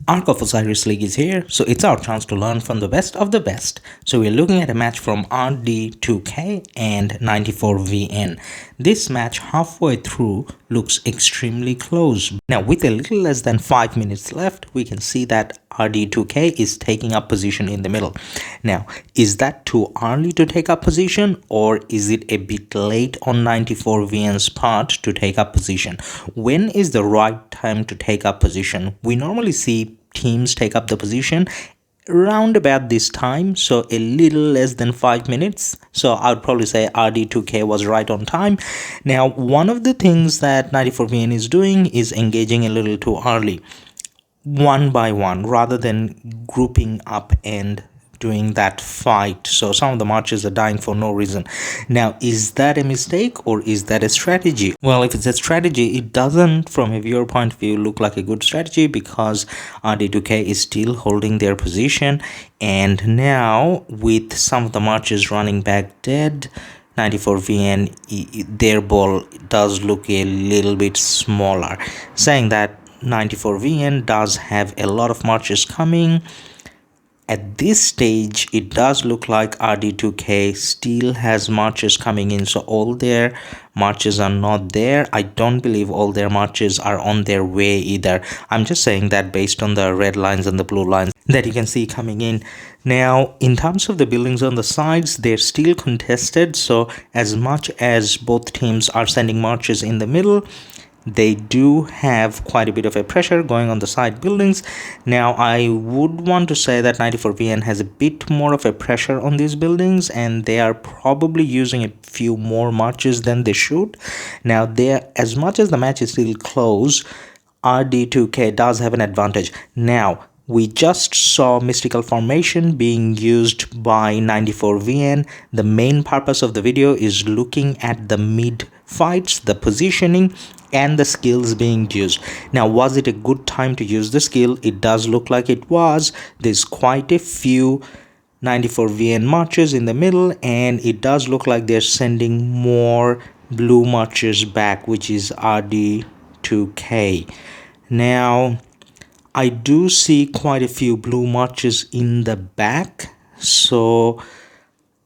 Ark of Osiris League is here, so it's our chance to learn from the best of the best. So we're looking at a match from RD2K and 94VN. This match halfway through looks extremely close. Now with a little less than 5 minutes left, we can see that RD2K is taking up position in the middle. Now, is that too early to take up position, or is it a bit late on 94VN's part to take up position? When is the right time to take up position? We normally see teams take up the position around about this time, so a little less than 5 minutes. So I would probably say RD2K was right on time. Now, one of the things that 94VN is doing is engaging a little too early, one by one, rather than grouping up and doing that fight. So some of the marches are dying for no reason. Now, is that a mistake or is that a strategy? Well, if it's a strategy, it doesn't, from a viewer point of view, look like a good strategy, because RD2K is still holding their position, and now with some of the marches running back dead, 94VN, their ball does look a little bit smaller, saying that 94VN does have a lot of marches coming. At this stage, it does look like RD2K still has marches coming in, so all their marches are not there. I don't believe all their marches are on their way either. I'm just saying that based on the red lines and the blue lines that you can see coming in. Now, in terms of the buildings on the sides, they're still contested, so as much as both teams are sending marches in the middle, they do have quite a bit of a pressure going on the side buildings. Now, I would want to say that 94VN has a bit more of a pressure on these buildings, and they are probably using a few more marches than they should. Now, as much as the match is still close, RD2K does have an advantage. Now, we just saw mystical formation being used by 94VN. The main purpose of the video is looking at the mid fights, the positioning, and the skills being used. Now, was it a good time to use the skill? It does look like it was. There's quite a few 94VN marches in the middle, and it does look like they're sending more blue marches back, which is RD2K. Now, I do see quite a few blue marches in the back,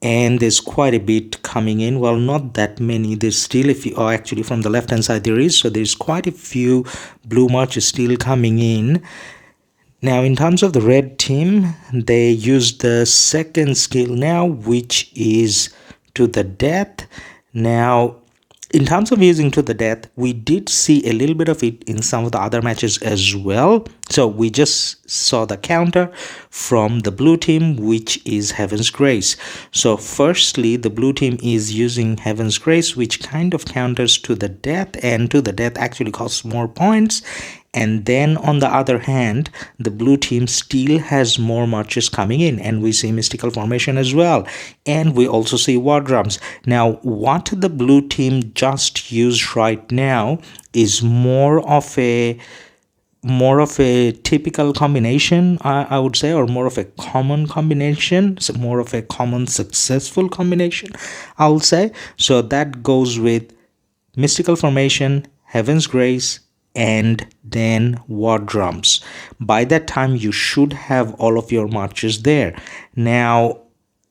and there's quite a bit coming in. Well, not that many. There's still a few. Actually, from the left hand side there is, so there's quite a few blue marches still coming in. Now, in terms of the red team, they used the second skill now, which is to the death. Now, in terms of using to the death, we did see a little bit of it in some of the other matches as well. So we just saw the counter from the blue team, which is Heaven's Grace. So firstly, the blue team is using Heaven's Grace, which kind of counters to the death, and to the death actually costs more points. And then on the other hand, the blue team still has more marches coming in, and we see mystical formation as well, and we also see war drums. Now, what the blue team just used right now is more of a typical combination, I would say, or more of a common combination, so more of a common successful combination, I would say. So that goes with mystical formation, Heaven's Grace, and then war drums. By that time, you should have all of your marches there. Now,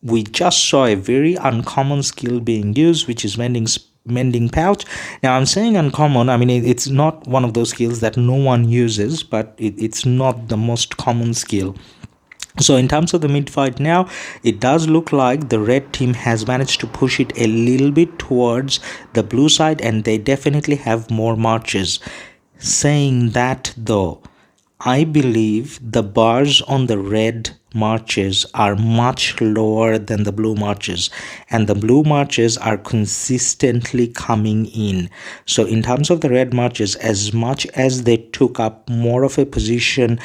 we just saw a very uncommon skill being used, which is mending pouch. Now, I'm saying uncommon, I mean, it's not one of those skills that no one uses, but it's not the most common skill. So in terms of the mid fight now, it does look like the red team has managed to push it a little bit towards the blue side, and they definitely have more marches. Saying that though, I believe the bars on the red marches are much lower than the blue marches, and the blue marches are consistently coming in. So in terms of the red marches, as much as they took up more of a position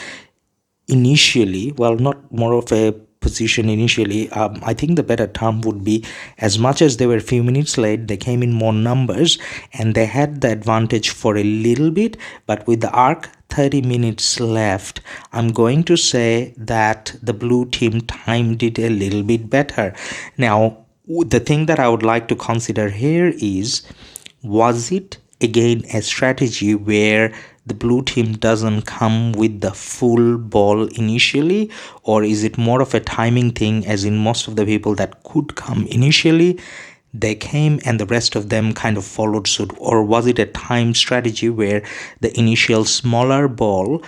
initially, well, not more of a position initially, I think the better term would be, as much as they were a few minutes late, they came in more numbers and they had the advantage for a little bit. But with the Ark 30 minutes left, I'm going to say that the blue team timed it a little bit better. Now, the thing that I would like to consider here is, was it again a strategy where the blue team doesn't come with the full ball initially, or is it more of a timing thing, as in most of the people that could come initially, they came and the rest of them kind of followed suit? Or was it a time strategy where the initial smaller ball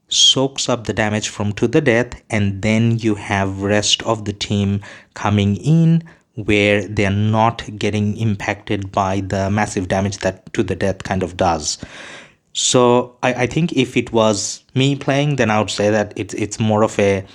soaks up the damage from to the death, and then you have rest of the team coming in where they're not getting impacted by the massive damage that to the death kind of does? So I think if it was me playing, then I would say that it's more of a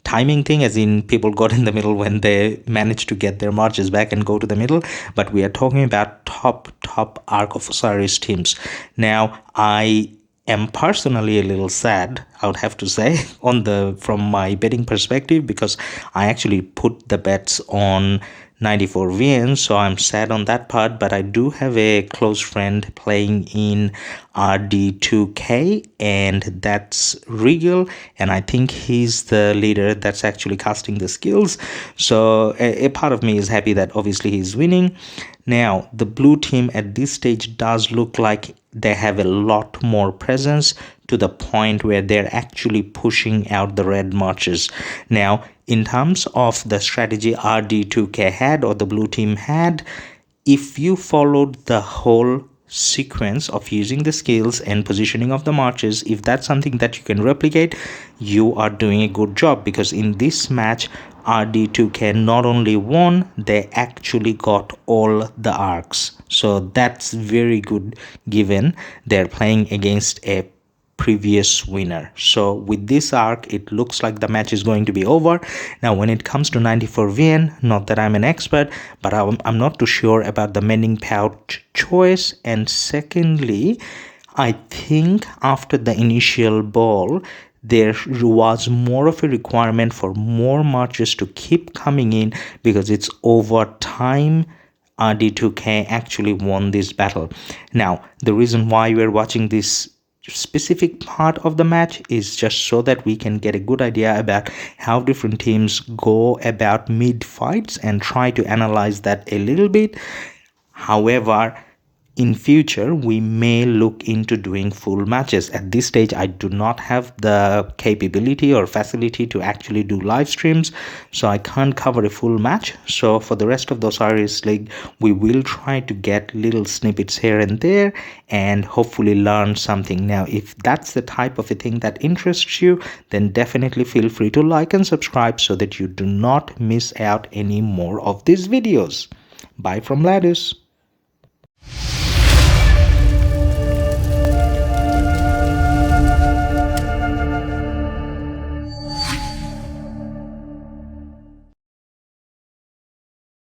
timing thing, as in people got in the middle when they managed to get their marches back and go to the middle. But we are talking about top Ark of Osiris teams. Now, I am personally a little sad, I would have to say, from my betting perspective, because I actually put the bets on 94 VN, so I'm sad on that part. But I do have a close friend playing in RD2K, and that's Regal, and I think he's the leader that's actually casting the skills. So a part of me is happy that obviously he's winning. Now, the blue team at this stage does look like they have a lot more presence, to the point where they're actually pushing out the red marches. Now, in terms of the strategy RD2K had, or the blue team had, if you followed the whole sequence of using the skills and positioning of the marches, if that's something that you can replicate, you are doing a good job. Because in this match, RD2K not only won, they actually got all the arcs. So that's very good, given they're playing against a previous winner. So with this arc, it looks like the match is going to be over. Now, when it comes to 94 VN, not that I'm an expert, but I'm not too sure about the mending pouch choice. And secondly, I think after the initial ball, there was more of a requirement for more marches to keep coming in, because it's over time RD2K actually won this battle. Now, the reason why we're watching this specific part of the match is just so that we can get a good idea about how different teams go about mid fights, and try to analyze that a little bit. However, in future, we may look into doing full matches. At this stage, I do not have the capability or facility to actually do live streams, so I can't cover a full match. So for the rest of the Osiris League, we will try to get little snippets here and there, and hopefully learn something. Now, if that's the type of a thing that interests you, then definitely feel free to like and subscribe, so that you do not miss out any more of these videos. Bye from Ladus.